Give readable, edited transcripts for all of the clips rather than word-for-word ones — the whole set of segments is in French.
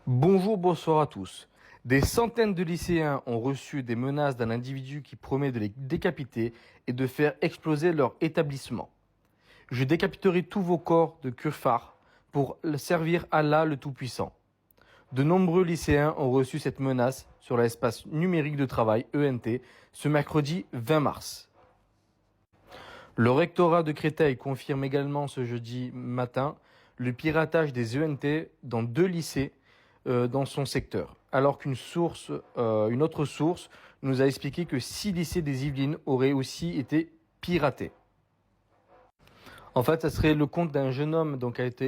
Bonjour, bonsoir à tous. Des centaines de lycéens ont reçu des menaces d'un individu qui promet de les décapiter et de faire exploser leur établissement. Je décapiterai tous vos corps de Kurfar pour servir Allah le Tout-Puissant. De nombreux lycéens ont reçu cette menace sur l'espace numérique de travail ENT ce mercredi 20 mars. Le rectorat de Créteil confirme également ce jeudi matin le piratage des ENT dans 2 lycées dans son secteur, alors une autre source nous a expliqué que 6 lycées des Yvelines auraient aussi été piratés. En fait, ça serait le compte d'un jeune homme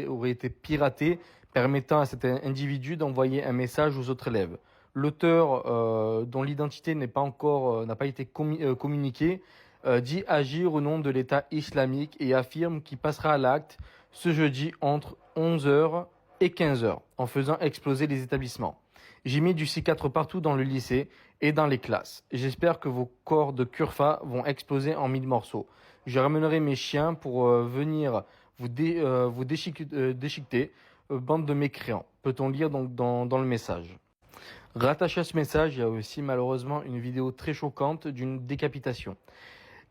aurait été piraté, permettant à cet individu d'envoyer un message aux autres élèves. L'auteur, dont l'identité n'a pas été communiquée, dit agir au nom de l'État islamique et affirme qu'il passera à l'acte ce jeudi entre 11h et 15h en faisant exploser les établissements. J'ai mis du C4 partout dans le lycée et dans les classes. J'espère que vos corps de Kurfa vont exploser en 1000 morceaux. Je ramènerai mes chiens pour venir vous déchiqueter, bande de mécréants. Peut-on lire donc dans le message. Rattaché à ce message, il y a aussi malheureusement une vidéo très choquante d'une décapitation.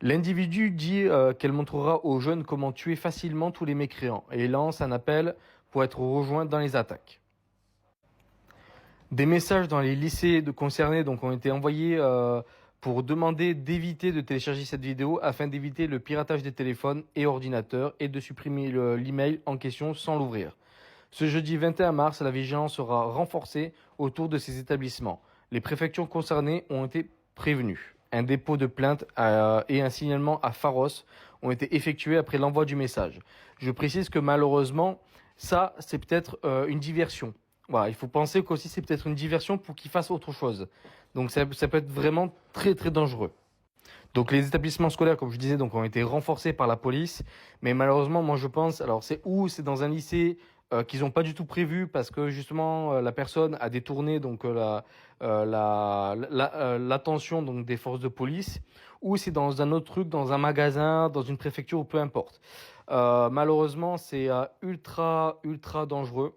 L'individu dit qu'elle montrera aux jeunes comment tuer facilement tous les mécréants et lance un appel pour être rejoint dans les attaques. Des messages dans les lycées concernés ont été envoyés pour demander d'éviter de télécharger cette vidéo afin d'éviter le piratage des téléphones et ordinateurs et de supprimer l'email en question sans l'ouvrir. Ce jeudi 21 mars, la vigilance sera renforcée autour de ces établissements. Les préfectures concernées ont été prévenues. Un dépôt de plainte et un signalement à Pharos ont été effectués après l'envoi du message. Je précise que malheureusement, ça, c'est peut-être une diversion. Voilà, il faut penser qu'aussi c'est peut-être une diversion pour qu'ils fassent autre chose. Donc ça peut être vraiment très très dangereux. Donc les établissements scolaires, comme je disais, ont été renforcés par la police, mais malheureusement, moi je pense, alors c'est dans un lycée qu'ils n'ont pas du tout prévu parce que justement la personne a détourné l'attention des forces de police, ou c'est dans un autre truc, dans un magasin, dans une préfecture ou peu importe. Malheureusement, c'est ultra dangereux.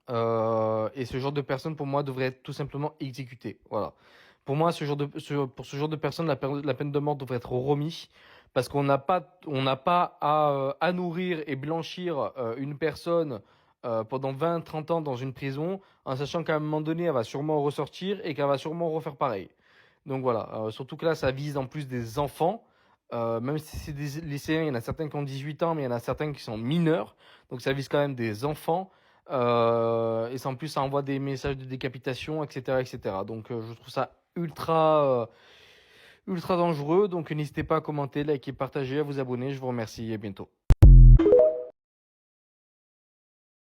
Et ce genre de personnes, pour moi, devrait être tout simplement exécutées. Voilà. Pour moi, pour ce genre de personnes, la peine de mort devrait être remise parce qu'on n'a pas à nourrir et blanchir une personne pendant 20-30 ans dans une prison en sachant qu'à un moment donné, elle va sûrement ressortir et qu'elle va sûrement refaire pareil. Donc voilà. Surtout que là, ça vise en plus des enfants. Même si c'est des lycéens, il y en a certains qui ont 18 ans, mais il y en a certains qui sont mineurs. Donc ça vise quand même des enfants. Et en plus, ça envoie des messages de décapitation, etc., etc. Donc, je trouve ça ultra dangereux. Donc, n'hésitez pas à commenter, liker, partager, à vous abonner. Je vous remercie et à bientôt.